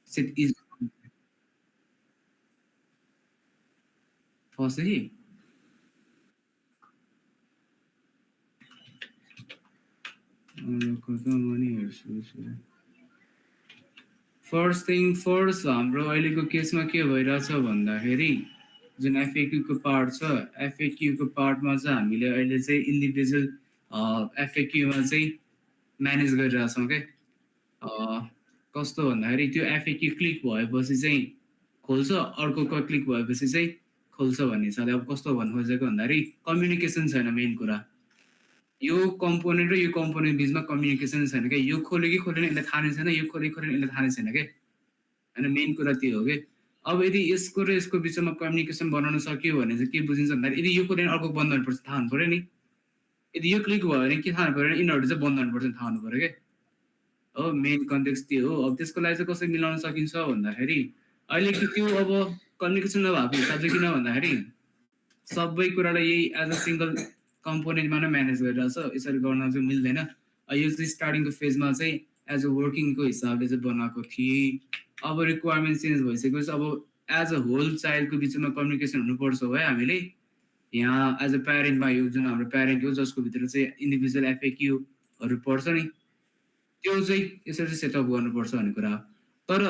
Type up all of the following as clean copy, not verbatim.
Set is first है कि कता म नि हेर्छु फर्स्ट थिङ फर्स्ट हाम्रो अहिलेको केसमा के भइरहेछ भन्दाखेरि जुन एफएक्यूको पार्ट छ एफएक्यूको पार्टमा चाहिँ हामीले अहिले चाहिँ इन्डिभिजुअल एफएक्यूमा चाहिँ म्यानेज गरिरहेछौँ क्या कस्तो भन्दाखेरि त्यो एफएक्यू क्लिक भएपछि चाहिँ खोल्छ अर्को क्लिक भएपछि चाहिँ खोल्छ भन्ने छ अब कस्तो भन्नु खोजेको भन्दाखेरि कम्युनिकेसन छैन मेन कुरा यो कम्पोनेन्ट र यो कम्पोनेन्ट बिचमा कम्युनिकेसन छैन क्या यो खोल्यो कि खोलेन यसलाई थाहा नै छैन यो खोल्यो खोलेन यसलाई थाहा नै छैन क्या होइन मेन कुरा त्यो हो कि अब यदि यसको र यसको बिचमा कम्युनिकेसन बनाउन सक्यो भने चाहिँ के बुझिन्छ भन्दाखेरि यदि यो खोलेन अर्को बन्द हुनुपर्छ थाहा हुनु पऱ्यो नि यदि यो क्लिक भयो भने के थाहा हुनु पऱ्यो यिनीहरू चाहिँ बन्द हुनुपर्छ थाहा हुनु पऱ्यो क्या हो मेन कन्टेक्स्ट त्यो हो अब त्यसको लागि चाहिँ कसरी मिलाउन सकिन्छ भन्दाखेरि अहिले त्यो अब कम्युनिकेसन नभएको हिसाब चाहिँ किन भन्दाखेरि सबै कुरालाई यही एज अ सिङ्गल कम्पोनेन्टमा नै म्यानेज गरिरहेछ यसरी गर्न चाहिँ मिल्दैन यो चाहिँ स्टार्टिङको फेजमा चाहिँ एज अ वर्किङको हिसाबले चाहिँ बनाएको थिएँ अब रिक्वायरमेन्ट चेन्ज भइसकेपछि अब एज अ होल चाइल्डको बिचमा कम्युनिकेसन हुनुपर्छ है हामीले यहाँ एज अ प्यारेन्टमा यो जुन हाम्रो प्यारेन्ट हो जसको भित्र चाहिँ इन्डिभिजुअल एफएक्यूहरू पर्छ नि त्यो चाहिँ यसरी चाहिँ सेटअप गर्नुपर्छ भन्ने कुरा हो तर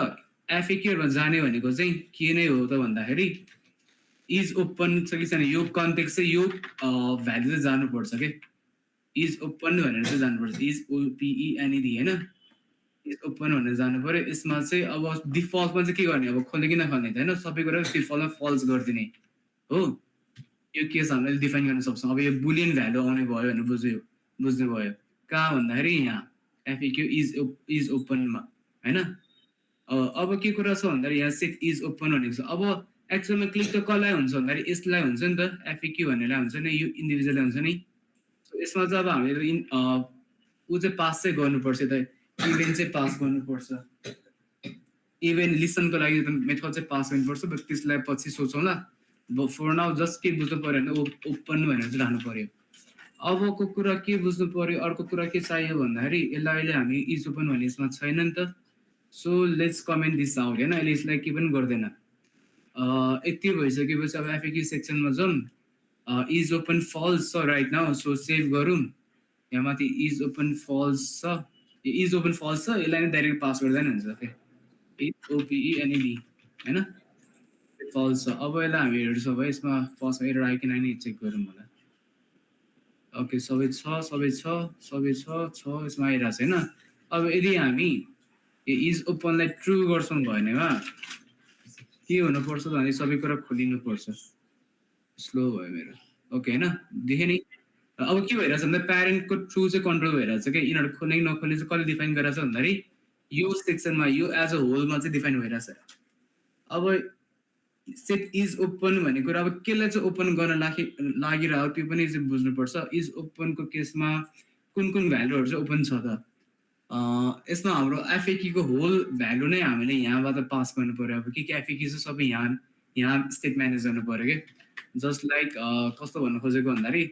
एफएक्यूहरूमा जाने भनेको चाहिँ के नै हो त भन्दाखेरि इज ओपन छ कि छैन यो कन्टेक्स्ट चाहिँ यो भ्यालु चाहिँ जानुपर्छ कि इज ओपन भनेर चाहिँ जानुपर्छ इज ओपिइएनइडी होइन इज ओपन भनेर जानु पऱ्यो यसमा चाहिँ अब डिफल्टमा चाहिँ के गर्ने अब खोल्ने कि नखोल्ने त होइन सबै कुरा डिफल्टमा फल्स गरिदिने हो यो केस हामीले डिफाइन गर्न सक्छौँ अब यो बुलियन भ्यालु आउने भयो भने बुझ्नुभयो कहाँ भन्दाखेरि यहाँ एफएक्यू इज ओपनमा होइन अब के कुरा छ भन्दाखेरि यहाँ सेट इज ओपन भनेको छ अब एक्चुअलमा क्लिक त कसलाई हुन्छ भन्दाखेरि यसलाई हुन्छ नि त एफएक्यू भन्नेलाई हुन्छ नि यो इन्डिभिजुअललाई हुन्छ नि यसमा चाहिँ अब हामीले ऊ चाहिँ पास चाहिँ गर्नुपर्छ त इभेन्ट चाहिँ पास गर्नुपर्छ इभेन्ट लिसनको लागि त मेथड चाहिँ पास गर्नुपर्छ बट त्यसलाई पछि सोचौँला फर नाउ जस्ट के बुझ्नु पऱ्यो भने ओपन भनेर चाहिँ राख्नु पऱ्यो अबको कुरा के बुझ्नु पऱ्यो अर्को कुरा के चाहियो भन्दाखेरि यसलाई अहिले हामी इज ओपन भन्ने यसमा छैन नि त so let's comment this out होइन अहिले यसलाई के पनि गर्दैन यति भइसकेपछि अब एफएक्यू सेक्सनमा जाउँ इज ओपन फल्स छ राइट नाउ सो सेभ गरौँ यहाँ माथि इज ओपन फल्स छ इज ओपन फल्स छ यसलाई नै डाइरेक्ट पास गर्दा नि हुन्छ क्या ओपिइएनइडी होइन फल्स छ अब यसलाई हामी हेर्छौँ है यसमा फर्स्टमा एरर आयो कि नै चेक गरौँ होला ओके सबै छ यसमा आइरहेको छ होइन अब यदि हामी इज ओपनलाई ट्रु गर्छौँ भनेमा के हुनुपर्छ भने सबै कुरा खोलिनुपर्छ स्लो भयो मेरो ओके होइन देखेँ नि अब के भइरहेछ भन्दा प्यारेन्टको थ्रु चाहिँ कन्ट्रोल भइरहेछ क्या यिनीहरू खोल्ने नखोल्ने चाहिँ कसले डिफाइन गरिरहेछ भन्दाखेरि यो सेक्सनमा यो एज अ होलमा चाहिँ डिफाइन भइरहेछ अब सेट इज ओपन भन्ने कुरा अब केलाई चाहिँ ओपन गर्न लागिरहेको त्यो पनि चाहिँ बुझ्नुपर्छ इज ओपनको केसमा कुन कुन भ्यालुहरू चाहिँ ओपन छ त यसमा हाम्रो एफएक्यूको होल भ्यालु नै हामीले यहाँबाट पास गर्नु पऱ्यो अब के एफएक्यू चाहिँ सबै यहाँ स्टेट म्यानेज गर्नु पऱ्यो कि जस्ट लाइक कस्तो भन्नु खोजेको भन्दाखेरि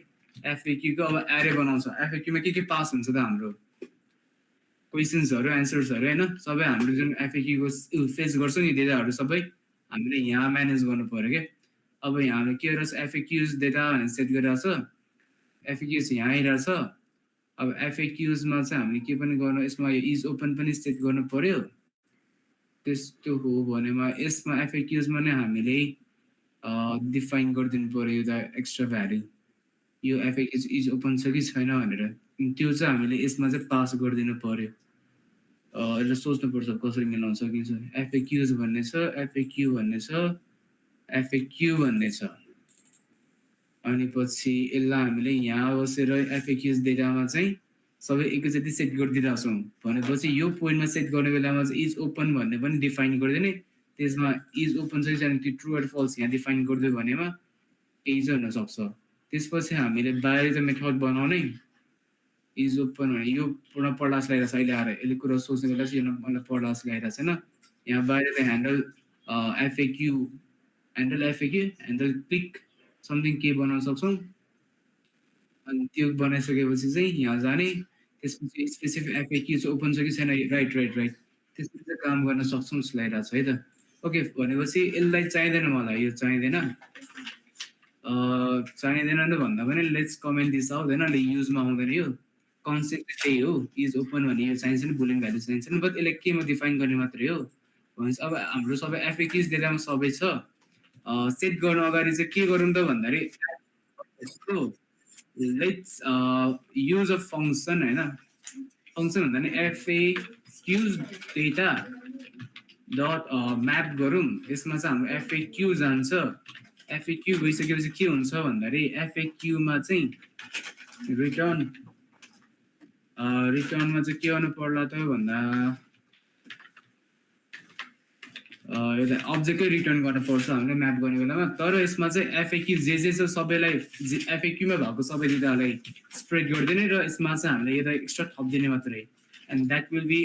एफएक्यूको अब एरे बनाउँछ एफएक्यूमा के पास हुन्छ त हाम्रो क्वेसन्सहरू एन्सर्सहरू होइन सबै हाम्रो जुन एफएक्यूको फेस गर्छ नि डेटाहरू सबै हामीले यहाँ म्यानेज गर्नु पऱ्यो क्या अब यहाँ हामीले के रहेछ एफएक्यूज डेटा भनेर सेट गरिरहेको छ एफएक्यूज यहाँ आइरहेछ अब एफएक्यूजमा चाहिँ हामीले के पनि गर्नु यसमा यो इज ओपन पनि सेट गर्नु पर्यो त्यस्तो हो भनेमा यसमा एफएक्यूजमा नै हामीले डिफाइन गरिदिनु पर्यो एउटा एक्स्ट्रा भ्यालु यो एफएक्यूज इज ओपन छ कि छैन भनेर त्यो चाहिँ हामीले यसमा चाहिँ पास गरिदिनु पर्यो यसलाई सोच्नुपर्छ कसरी मिलाउन सकिन्छ एफएक्यूज भन्ने छ एफएक्यू भन्ने छ एफएक्यू भन्ने छ अनि पछि यसलाई हामीले यहाँ बसेर एफएक्यूज डेटामा चाहिँ सबै एकैचोटि सेट गरिदिरहेको छौँ भनेपछि यो पोइन्टमा सेट गर्ने बेलामा चाहिँ इज ओपन भन्ने पनि डिफाइन गरिदिने त्यसमा इज ओपन चाहिँ छैन त्यो ट्रु अर फल्स यहाँ डिफाइन गरिदियो भनेमा केही चाहिँ हुनसक्छ त्यसपछि हामीले बाहिर चाहिँ मेथड बनाउने इज ओपन भने यो पूर्ण पढ्लास लगाइरहेको छ अहिले आएर यसले कुरा सोच्ने बेला चाहिँ यो मलाई पढ्लास लगाइरहेको छैन यहाँ बाहिर चाहिँ ह्यान्डल क्लिक समथिङ के बनाउन सक्छौँ अनि त्यो बनाइसकेपछि चाहिँ यहाँ जाने त्यसपछि स्पेसिफिक एफएक्यू चाहिँ ओपन छ कि छैन राइट त्यसरी चाहिँ काम गर्न सक्छौँ जस्तो लागिरहेको छ है त। ओके भनेपछि यसलाई चाहिँदैन मलाई, यो चाहिँदैन चाहिँदैन भन्दा पनि लेट्स कमेन्ट दिस आउट होइन, युजमा आउँदैन यो कन्सेप्ट त्यही हो। इज ओपन भन्ने यो चाहिन्छ नि, बुलिङ भ्यालु चाहिन्छ नि, बट यसलाई केमा डिफाइन गर्ने मात्रै हो भनेपछि अब हाम्रो सबै एफएक्युज डेटामा सबै छ। सेट गर्नु अगाडि चाहिँ के गरौँ त भन्दाखेरि लेट्स युज अ फङ्सन होइन, फङ्सन भन्दा नि एफएक्युज डेटा डट म्याप गरौँ। यसमा चाहिँ हाम्रो एफएक्यू जान्छ। एफएक्यू गइसकेपछि के हुन्छ भन्दाखेरि एफएक्यूमा चाहिँ रिटर्नमा चाहिँ के गर्नु पर्ला त भन्दा एउटा अब्जेक्टै रिटर्न गर्नु पर्छ हामीले म्याप गर्ने बेलामा। तर यसमा चाहिँ एफएक्यू जे छ सबैलाई एफएक्यूमा भएको सबै डेटालाई स्प्रेड गरिदिने र यसमा चाहिँ हामीले यता एक्स्ट्रा थपिदिने मात्रै। And that will be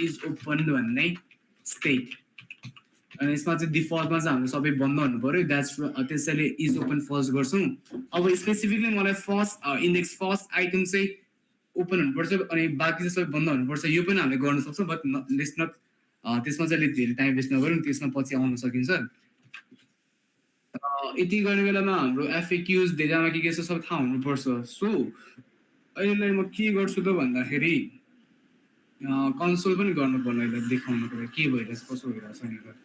is open भन्ने स्टेट। अनि यसमा चाहिँ डिफल्टमा चाहिँ हाम्रो सबै बन्द हुनु पऱ्यो। द्याट्स त्यसैले इज ओपन फर्स्ट गर्छौँ। अब स्पेसिफिकली मलाई फर्स्ट इन्डेक्स फर्स्ट आइटम चाहिँ ओपन हुनुपर्छ अनि बाँकी चाहिँ सबै बन्द हुनुपर्छ। यो पनि हामीले गर्न सक्छौँ बट लेट्स नट त्यसमा चाहिँ अलिक धेरै टाइम वेस्ट नगरौँ, त्यसमा पछि आउन सकिन्छ। यति गर्ने बेलामा हाम्रो एफएक्युज डेटामा के छ सबै थाहा हुनुपर्छ। सो अहिले म के गर्छु त भन्दाखेरि कन्सोल पनि गर्नु पर्ला, यसलाई देखाउनुको लागि के भइरहेछ कसो भइरहेछ भनेर।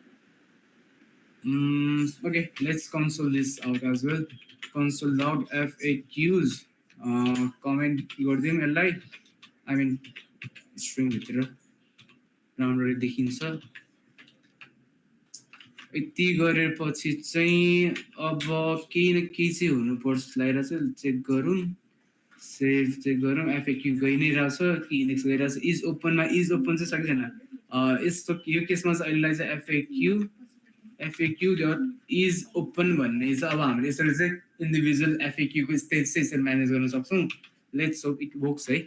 Okay let's console this out as well. Console log FAQs comment गरिदिउँ यसलाई, आई मिन स्ट्रिङभित्र राम्ररी देखिन्छ। यति गरेपछि चाहिँ अब केही न केही चाहिँ हुनुपर्छ लगाइरहेछ, चेक गरौँ। सेभ चेक गरौँ। एफएक्यू गइ नै रहेछ कि इन्डेक्स गइरहेछ। इज ओपनमा इज ओपन चाहिँ सक्दैन। यस्तो यो केसमा चाहिँ अहिलेलाई चाहिँ एफएक्यू डट इज ओपन भन्ने चाहिँ अब हामीले यसरी चाहिँ इन्डिभिजुअल एफएक्यूको स्टेज चाहिँ यसरी म्यानेज गर्न सक्छौँ। लेट्स होप इट वर्क्स है।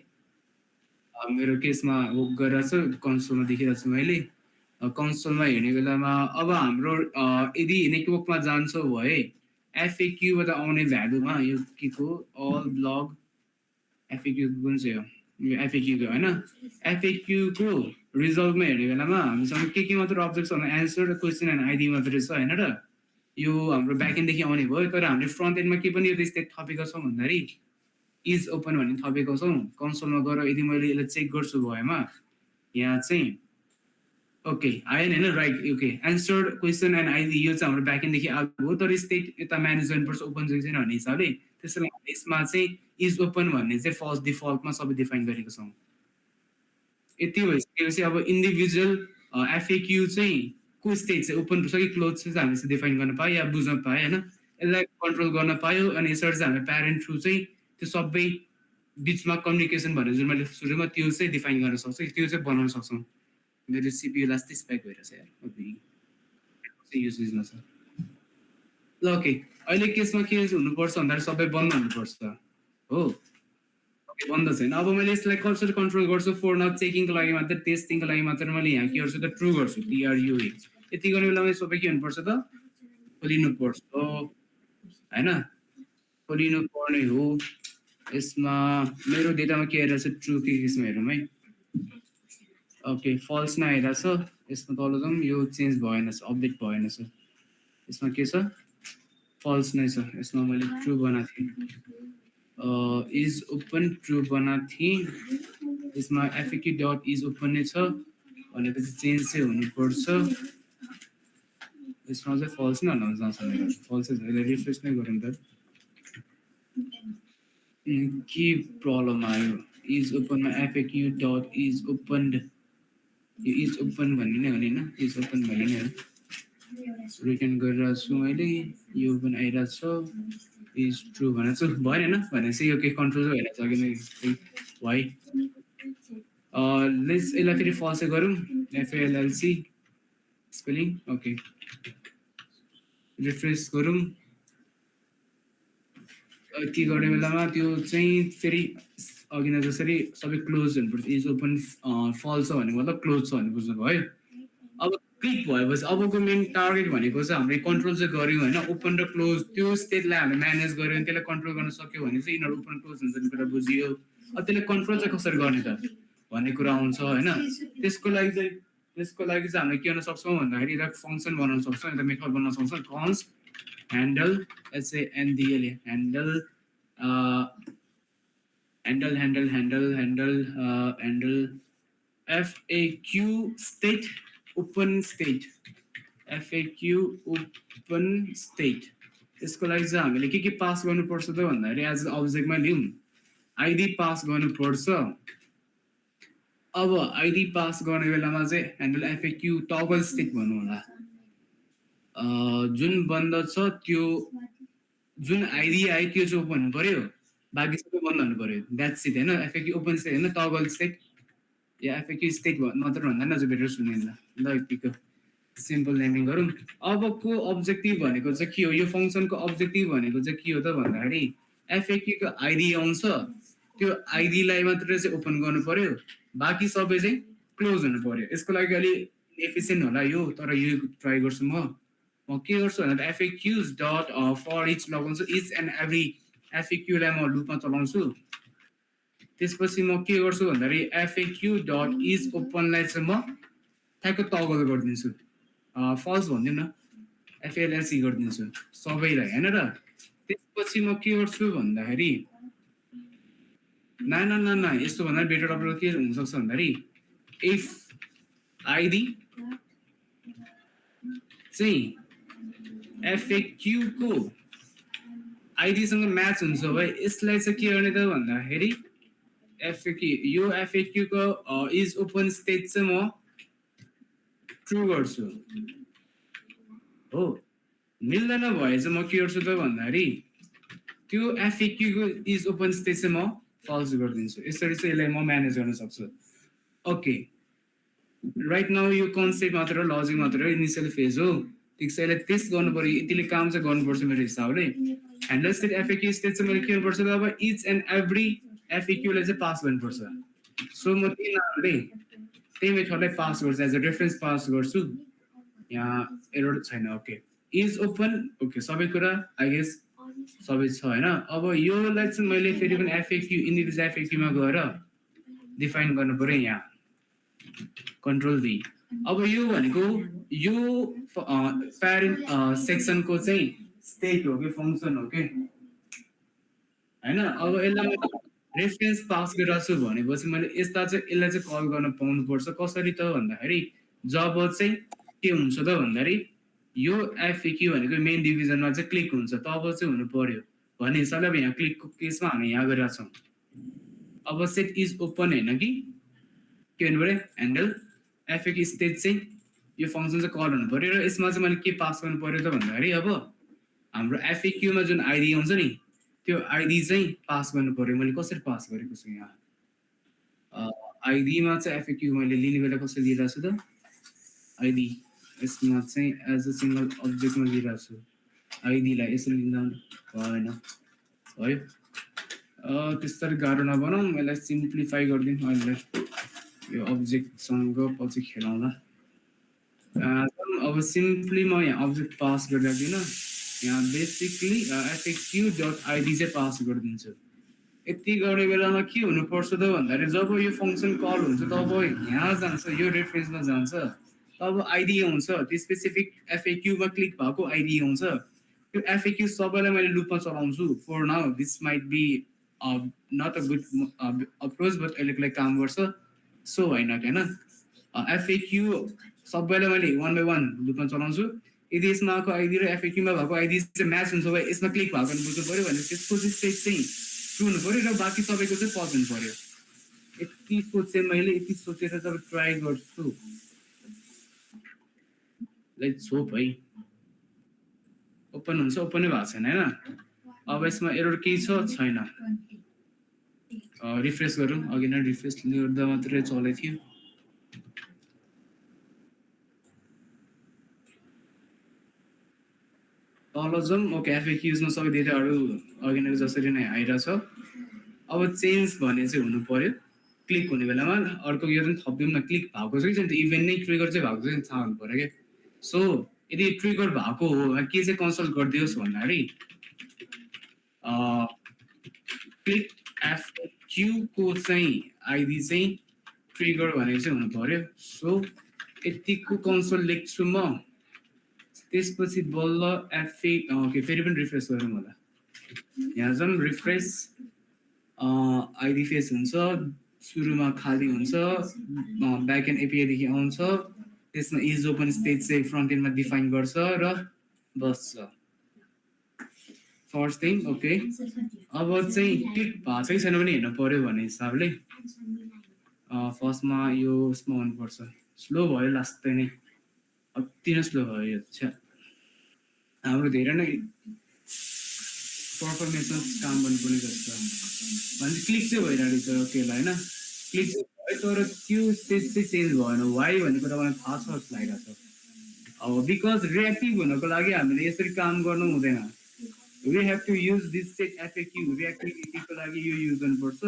मेरो केसमा वर्क गरिरहेछ, कन्सोलमा देखिरहेको छु मैले। कन्सोलमा हेर्ने बेलामा अब हाम्रो यदि नेटवर्कमा जान्छ भए एफएक्यूबाट आउने भ्यालुमा यो के को अल ब्लग एफएक्यू कुन चाहिँ हो, यो एफएक्यूको होइन। एफएक्यूको रिजल्टमा हेर्ने बेलामा हामीसँग के मात्र अब्जेक्ट छ भने एन्सर र क्वेसन एन्ड आइडी मात्रै छ होइन र। यो हाम्रो ब्याकएन्डदेखि आउने भयो। तर हामीले फ्रन्ट एन्डमा के पनि यो स्टेट थपेको छौँ भन्दाखेरि इज ओपन भन्ने थपेको छौँ। कन्सोलमा गएर यदि मैले यसलाई चेक गर्छु भएमा यहाँ चाहिँ ओके आएन होइन, right okay answer question and ID यो चाहिँ हाम्रो ब्याकएन्डदेखि आएको हो। तर स्टेट यता म्यानेज गर्नुपर्छ ओपन चाहिँ छैन भन्ने हिसाबले, त्यसैले यसमा चाहिँ इज ओपन भन्ने चाहिँ फर्स्ट डिफल्टमा सबै डिफाइन गरेको छौँ। यति भइसकेपछि अब इन्डिभिजुअल एफएक्यू चाहिँ को स्टेट चाहिँ ओपन छ कि क्लोज चाहिँ हामीले चाहिँ डिफाइन गर्न पायो या बुझ्न पायो होइन। यसलाई कन्ट्रोल गर्न पायो अनि यसरी चाहिँ हामीले प्यारेन्ट थ्रु चाहिँ त्यो सबै बिचमा कम्युनिकेसन भनेर जुन मैले सुरुमा त्यो चाहिँ डिफाइन गर्न सक्छौँ, त्यो चाहिँ बनाउन सक्छौँ। मेरो सिपियु लास्टै स्प्याक भइरहेछ यार, युजमा छ ल। ओके अहिले केसमा के हुनुपर्छ भन्दाखेरि सबै बन्द हुनुपर्छ हो। ओके बन्द छैन। अब मैले यसलाई कसरी कन्ट्रोल गर्छु, फोर नाउ चेकिङको लागि मात्र टेस्टिङको लागि मात्र मैले यहाँ के गर्छु त ट्रु गर्छु, TRUE। यति गर्ने बेलामा सबै के हुनुपर्छ त खोलिनुपर्छ होइन, खोलिनु पर्ने हो। यसमा मेरो डेटामा के आइरहेछ ट्रु के केसमा हेरौँ है। ओके फल्स नै आइरहेछ। यसमा तल जाउँ, यो चेन्ज भएन, अपडेट भएन छ। यसमा के छ फल्स नै छ। यसमा मैले ट्रु बनाएको थिएँ, इज ओपन ट्रु बनाएको थिएँ। यसमा एफएक्यू डट इज ओपन नै छ भनेपछि चेन्ज चाहिँ हुनुपर्छ। यसमा चाहिँ फल्स नै हुन जान्छ, फल्स यसलाई रिफ्रेस नै गरौँ त के प्रब्लम आयो। इज ओपनमा एफएक्यू डट इज ओपन, यो इज ओपन भन्ने नै हो नि होइन, इज ओपन भन्ने नै हो। रिटर्न गरिरहेको छु मैले, यो पनि आइरहेको छ इज ट्रु भनेको छु भएन होइन भनेपछि यो केही कन्ट्रोल चाहिँ भइरहेको छ अघि नै वाइ। लेट्स यसलाई फेरि फल्स गरौँ, एफएलएलसी स्पेलिङ ओके रिफ्रेस गरौँ। के गर्ने बेलामा त्यो चाहिँ फेरि अघि नै जसरी सबै क्लोज हुनुपर्छ। इज ओपन फल्स छ भनेको मतलब क्लोज छ भने बुझ्नु भयो। अब क्लिक भएपछि अबको मेन टार्गेट भनेको चाहिँ हामीले कन्ट्रोल चाहिँ गऱ्यौँ होइन, ओपन र क्लोज त्यो स्टेटलाई हामीले म्यानेज गऱ्यौँ, त्यसलाई कन्ट्रोल गर्न सक्यो भने चाहिँ यिनीहरू ओपन क्लोज हुन्छ भन्ने कुरा बुझियो। अब त्यसलाई कन्ट्रोल चाहिँ कसरी गर्ने त भन्ने कुरा आउँछ होइन। त्यसको लागि चाहिँ त्यसको लागि चाहिँ हामीले के गर्न सक्छौँ भन्दाखेरि एउटा फङ्सन बनाउन सक्छौँ एउटा मेथड बनाउन सक्छौँ const handle HANDL handle handle FAQ state open state FAQ open state यसको लागि चाहिँ हामीले के पास गर्नुपर्छ त भन्दाखेरि एज अब्जेक्टमा लियौँ आइडी पास गर्नुपर्छ अब आइडी पास गर्ने बेलामा चाहिँ ह्यान्डल FAQ टगल स्टेट भन्नु होला जुन बन्द छ त्यो जुन आइडी आयो त्यो चाहिँ ओपन हुनु पर्यो बाँकी सबै बन्द हुनु पर्यो द्याट्स इट होइन FAQ ओपन स्टेट होइन टगल स्टेट या FAQ स्टेट मात्र भन्दा न चाहिँ बेटर सुनिन्छ ल यतिको सिम्पल नेमिङ गरौँ अबको अब्जेक्टिभ भनेको चाहिँ के हो यो फङ्सनको अब्जेक्टिभ भनेको चाहिँ के हो त भन्दाखेरि FAQ को आइडी आउँछ त्यो आइडीलाई मात्र चाहिँ ओपन गर्नु पर्यो बाँकी सबै चाहिँ क्लोज हुनु पर्यो यसको लागि अलि एफिसियन्ट होला यो तर यो ट्राई गर्छु म के गर्छु भन्दा FAQs डट फर इच लगाउँछु इच एन्ड एभ्री FAQलाई म लुपमा चलाउँछु त्यसपछि म के गर्छु भन्दाखेरि FAQ डट इज ओपनलाई चाहिँ म ठ्याक्क टगल गरिदिन्छु फल्स भनिदिउँ न FLSE गरिदिन्छु सबैलाई होइन र त्यसपछि म के गर्छु भन्दाखेरि न यस्तो भन्दा बेटर अपलोड के हुनसक्छ भन्दाखेरि इफ आइडी चाहिँ FAQ को आइडीसँग म्याच हुन्छ भाइ यसलाई चाहिँ के गर्ने त भन्दाखेरि यो FAQ को इज ओपन स्टेट चाहिँ म ट्रु गर्छु हो मिल्दैन भए चाहिँ म के गर्छु त भन्दाखेरि त्यो FAQ को इज ओपन स्टेट चाहिँ म फल्स गरिदिन्छु यसरी चाहिँ यसलाई म म्यानेज गर्न सक्छु ओके राइट नाउ यो कन्सेप्ट मात्र लजिक मात्र इनिसियल फेज हो ठिक छ यसलाई टेस्ट गर्नु पर्यो यतिले काम चाहिँ गर्नुपर्छ मेरो हिसाबले ह्यान्डल स्टेट FAQ स्टेट चाहिँ मैले के गर्नुपर्छ त अब इच एन्ड एभ्री FAQलाई चाहिँ पास गर्नुपर्छ सो म त्यही नामले त्यही मेथडलाई पास गर्छु एज अ रेफरेन्स पास गर्छु यहाँ एरर छैन ओके इज ओपन ओके सबै कुरा आई गेस सबै छ होइन अब योलाई चाहिँ मैले फेरि पनि FAQ इन्डिभिजुअल FAQ मा गएर डिफाइन गर्नु पर्यो यहाँ कन्ट्रोल V अब यो भनेको यो प्यारेन्ट सेक्सनको चाहिँ स्टेट हो कि फङ्सन हो कि होइन अब यसलाई रेफरेन्स पास गरिरहेको छु भनेपछि मैले यस्ता चाहिँ यसलाई चाहिँ कल गर्न पाउनुपर्छ कसरी त भन्दाखेरि जब चाहिँ के हुन्छ त भन्दाखेरि यो FAQ भनेको मेन डिभिजनमा चाहिँ क्लिक हुन्छ तब चाहिँ हुनु पर्यो भन्ने हिसाबले अब यहाँ क्लिकको केसमा हामी यहाँ गरिरहेको छौँ अब सेट इज ओपन होइन कि के भन्नु पर्यो ह्यान्डल FAQ स्टेट चाहिँ यो फङ्सन चाहिँ कल हुनु पर्यो र यसमा चाहिँ मैले के पास गर्नु पर्यो त भन्दाखेरि अब हाम्रो FAQ मा जुन आइडी आउँछ नि त्यो आइडी चाहिँ पास गर्नु पर्यो मैले कसरी पास गरेको छु यहाँ आइडीमा चाहिँ FAQ मैले लिने बेला कसरी लिइरहेको छु त आइडी यसमा चाहिँ एज अ सिङ्गल अब्जेक्टमा लिइरहेको छु आइडीलाई यसरी लिँदा भएन भयो त्यसरी गाह्रो नबनाउँ यसलाई सिम्प्लिफाई गरिदिउँ अहिले यो अब्जेक्टसँग पछि खेलाउँदा अब सिम्पली म यहाँ अब्जेक्ट पास गरिराख्दिनँ यहाँ बेसिकली FAQ डट आइडी चाहिँ पास गरिदिन्छु यति गर्ने बेलामा के हुनुपर्छ त भन्दाखेरि जब यो फङ्सन कल हुन्छ तब यहाँ जान्छ यो रेफरेन्समा जान्छ तब आइडी आउँछ त्यो स्पेसिफिक FAQ मा क्लिक भएको आइडी आउँछ त्यो FAQ सबैलाई मैले लुपमा चलाउँछु for now this might be not a good approach but अहिलेको लागि काम गर्छ सो होइन होइन FAQ सबैलाई मैले वान बाई वान लुपमा चलाउँछु यदि यसमा आएको आइडी र FAQ मा भएको आइडी चाहिँ म्याच हुन्छ भयो यसमा क्लिक भएको बुझ्नु पऱ्यो भने त्यसको चाहिँ स्टेट चाहिँ ट्रु हुनु पऱ्यो र बाँकी सबैको चाहिँ फल्स हुनु पऱ्यो यति सोचेँ मैले यति सोचेर जब ट्राई गर्छु लेट्स होप है ओपन हुन्छ ओपनै भएको छैन होइन अब यसमा एरर केही छैन रिफ्रेस गरौँ अघि नै रिफ्रेस गर्दा मात्रै चलेको थियो तल जाउँ ओके FAQsमा सबै डेटाहरू अघि नै जसरी नै आइरहेछ अब चेन्ज भन्ने चाहिँ हुनु पर्यो क्लिक हुने बेलामा अर्को यो चाहिँ थपिदिउँ न क्लिक भएको छ कि इभेन्ट नै ट्रिगर चाहिँ भएको चाहिँ थाहा हुनु पर्यो क्या सो यदि ट्रिगर भएको हो के चाहिँ कन्सल्ट गरिदियोस् भन्दाखेरि क्लिक FAQ को चाहिँ आइडी चाहिँ ट्रिगर भनेको चाहिँ हुनु पर्यो सो यतिको कन्सोल लेख्छु म त्यसपछि बल्ल एफए ओके फेरि पनि रिफ्रेस गरौँ होला यहाँ जाउँ रिफ्रेस आइडी फेस हुन्छ सुरुमा खाली हुन्छ ब्याक एन्ड एपिआईदेखि आउँछ त्यसमा इज ओपन स्टेज चाहिँ फ्रन्ट एन्डमा डिफाइन गर्छ र बस्छ फर्स्ट थिङ ओके अब चाहिँ क्लिक भएको चाहिँ छैन भने हेर्नु पर्यो भन्ने हिसाबले फर्स्टमा यो उसमा हुनुपर्छ स्लो भयो लास्टै नै अति नै स्लो भयो यो छ हाम्रो धेरै नै पर्फर्मेन्समा काम गर्नुपर्ने जस्तो भने क्लिक चाहिँ भइरहेको छ ओकेलाई होइन क्लिक चाहिँ भयो तर त्यो स्टेज चाहिँ चेन्ज भएन वाइ भन्ने कुरा मलाई थाहा छ जस्तो लागिरहेको छ अब बिकज रियाक्टिभ हुनको लागि हामीले यसरी काम गर्नु हुँदैन we have to use this set FAQ reactivity को लागि यो युज गर्नुपर्छ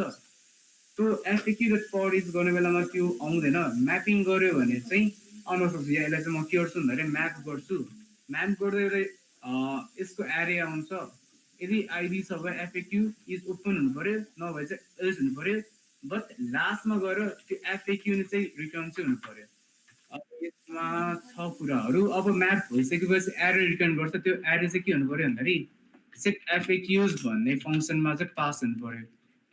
त्यो FAQ र for each गर्ने बेलामा त्यो आउँदैन म्यापिङ गर्यो भने चाहिँ आउन सक्छ यसलाई चाहिँ म के गर्छु भन्दाखेरि म्याप गर्छु म्याप गर्दै यसको एरिया आउँछ यदि आइडी छ भने FAQ इज ओपन हुनु पर्यो नभए चाहिँ एल्स हुनु पर्यो बट लास्टमा गएर त्यो FAQ ने चाहिँ रिटर्न चाहिँ हुनु पर्यो अब यसमा छ कुराहरू अब म्याप भइसकेपछि एरे रिटर्न गर्छ त्यो एरे चाहिँ के हुनु पर्यो भन्दाखेरि सेट FAQs भन्ने फङ्सनमा चाहिँ पास हुनु पर्यो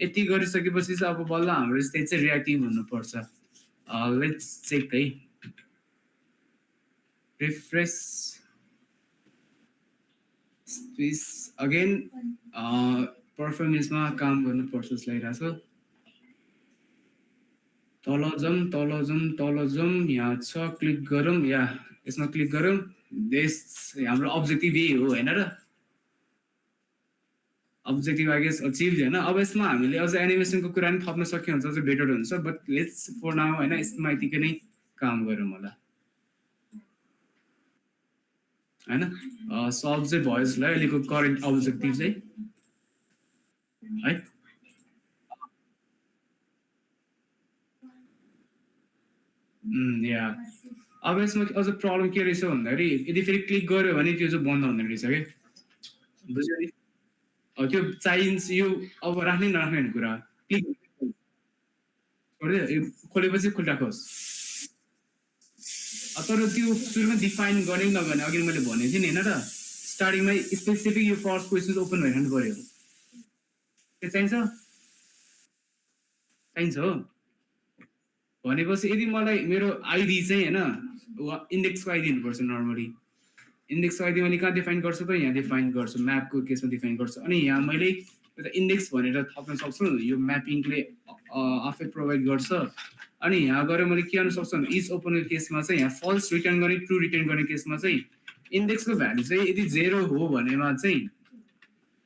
यति गरिसकेपछि चाहिँ अब बल्ल हाम्रो स्टेज चाहिँ रियाक्टिभ हुनुपर्छ लेट्स चेक है रिफ्रेस स्पेस अगेन पर्फर्मेन्समा काम गर्नुपर्छ जस्तो लागिरहेको छ तल जाउँ यहाँ छ क्लिक गरौँ या यसमा क्लिक गरौँ देश हाम्रो अब्जेक्टिभ यही हो होइन र अब्जेक्टिभ आई गेस अचिभ होइन अब यसमा हामीले अझ एनिमेसनको कुरा पनि थप्न सक्यो भने चाहिँ बेटर हुन्छ बट लेट्स फर नाउ होइन यसमा यतिकै नै काम गरौँ होला होइन सल्भ चाहिँ भयो जस्तो लाग्यो अहिलेको करेन्ट अब्जेक्टिभ चाहिँ है या अब यसमा अझ प्रब्लम के रहेछ भन्दाखेरि यदि फेरि क्लिक गर्यो भने त्यो चाहिँ बन्द हुँदो रहेछ कि बुझ्यो नि त्यो चाहिन्छ यो अब राख्ने नराख्ने भन्ने कुरा क्लिक खोलेपछि खुल्टाखोस् तर त्यो सुरुमा डिफाइन गर्ने नगर्ने अघि मैले भनेको थिएँ नि होइन र स्टार्टिङमै स्पेसिफिक यो फर्स्ट क्वेसन ओपन भइरहनु पर्यो त्यो चाहिन्छ हो भनेपछि यदि मलाई मेरो आइडी चाहिँ होइन इन्डेक्सको आइडी हुनुपर्छ नर्मली इन्डेक्सको आइडी मैले कहाँ डिफाइन गर्छु त यहाँ डिफाइन गर्छु म्यापको केसमा डिफाइन गर्छु अनि यहाँ मैले एउटा इन्डेक्स भनेर थप्न सक्छु यो म्यापिङले आफै प्रोभाइड गर्छ अनि यहाँ गएर मैले के गर्न सक्छु भने इच ओपनको केसमा चाहिँ यहाँ फल्स रिटर्न गर्ने ट्रु रिटर्न गर्ने केसमा चाहिँ इन्डेक्सको भ्यालु चाहिँ यदि 0 हो भनेमा चाहिँ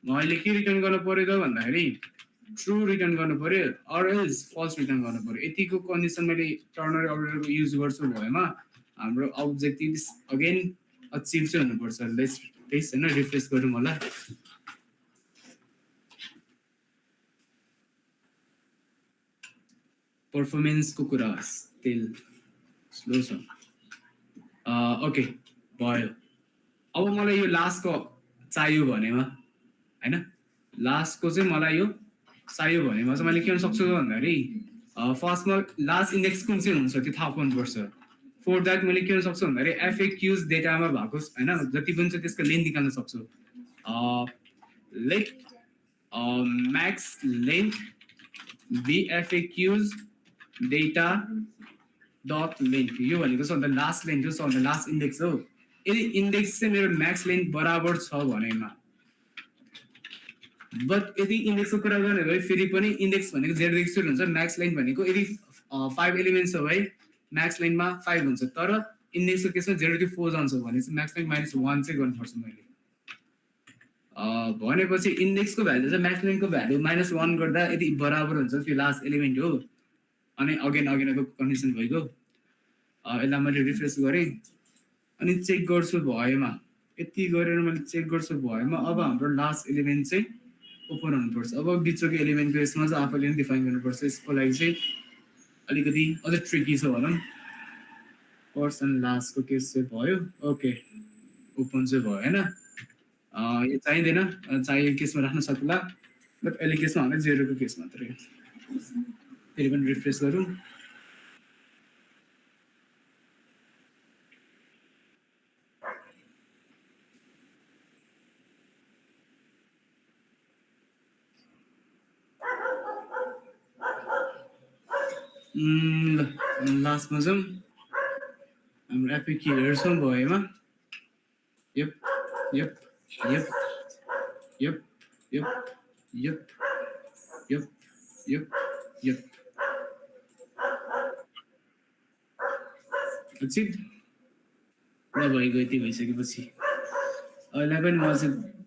मैले के रिटर्न गर्नु पर्यो त भन्दाखेरि ट्रु रिटर्न गर्नु पर्यो अर एल्स फल्स रिटर्न गर्नु पर्यो यतिको कन्डिसन मैले टर्नरी अर्डरको युज गर्छु भएमा हाम्रो अब्जेक्टिभ अगेन अचिभ चाहिँ हुनुपर्छ लेट्स टेस्ट होइन रिफ्रेस गरौँ होला पर्फर्मेन्सको कुरा स्टिल स्लो छ ओके भयो अब मलाई यो लास्टको चाहियो भनेमा होइन लास्टको चाहिँ मलाई यो चाहियो भनेमा चाहिँ मैले के गर्न सक्छु भन्दाखेरि फर्स्टमा लास्ट इन्डेक्स कुन चाहिँ हुन्छ त्यो थाहा पाउनुपर्छ फर द्याट मैले के गर्न सक्छु भन्दाखेरि FAQs डेटामा भएको होइन जति पनि छ त्यसको लेन्थ निकाल्न सक्छु let max length FAQs data dot length यो भनेको सबभन्दा लास्ट लेन्थ हो सबभन्दा लास्ट इन्डेक्स हो यदि इन्डेक्स चाहिँ मेरो म्याक्स लेन्थ बराबर छ भनेमा बट यदि इन्डेक्सको कुरा गर्ने भए फेरि पनि इन्डेक्स भनेको 0 देखि सुरु हुन्छ म्याक्स लेन्थ भनेको यदि 5 एलिमेन्ट्स हो भए म्याक्स लेन्थमा 5 हुन्छ तर इन्डेक्सको केसमा 0 देखि 4 जान्छ भने चाहिँ म्याक्स लेन्थ -1 चाहिँ गर्नुपर्छ मैले भनेपछि इन्डेक्सको भ्यालु चाहिँ म्याक्स लेन्थको भ्यालु -1 गर्दा यदि बराबर हुन्छ त्यो लास्ट एलिमेन्ट हो अनि अगेनको कन्डिसन भएको यसलाई मैले रिफ्रेस गरेँ अनि चेक गर्छु भएमा यति गरेर मैले चेक गर्छु भएमा अब हाम्रो लास्ट एलिमेन्ट चाहिँ ओपन हुनुपर्छ अब बिचको एलिमेन्टको यसमा चाहिँ आफूले पनि डिफाइन गर्नुपर्छ यसको लागि चाहिँ अलिकति अझ ट्रिकी छ भनौँ फर्स्ट एन्ड लास्टको केस चाहिँ भयो ओके ओपन चाहिँ भयो होइन यो चाहिँदैन चाहिएको केसमा राख्न सक्ला बट अहिले केसमा हामीलाई 0को केस मात्रै फेरि पनि रिफ्रेस गरौँ ल लास्टमा जाउँ हाम्रो एफएक्यू हेर्छौँ भएमा yup yup yup yup yup yup yup yup yup ठिक ल भइगयो यति भइसकेपछि अहिले पनि म चाहिँ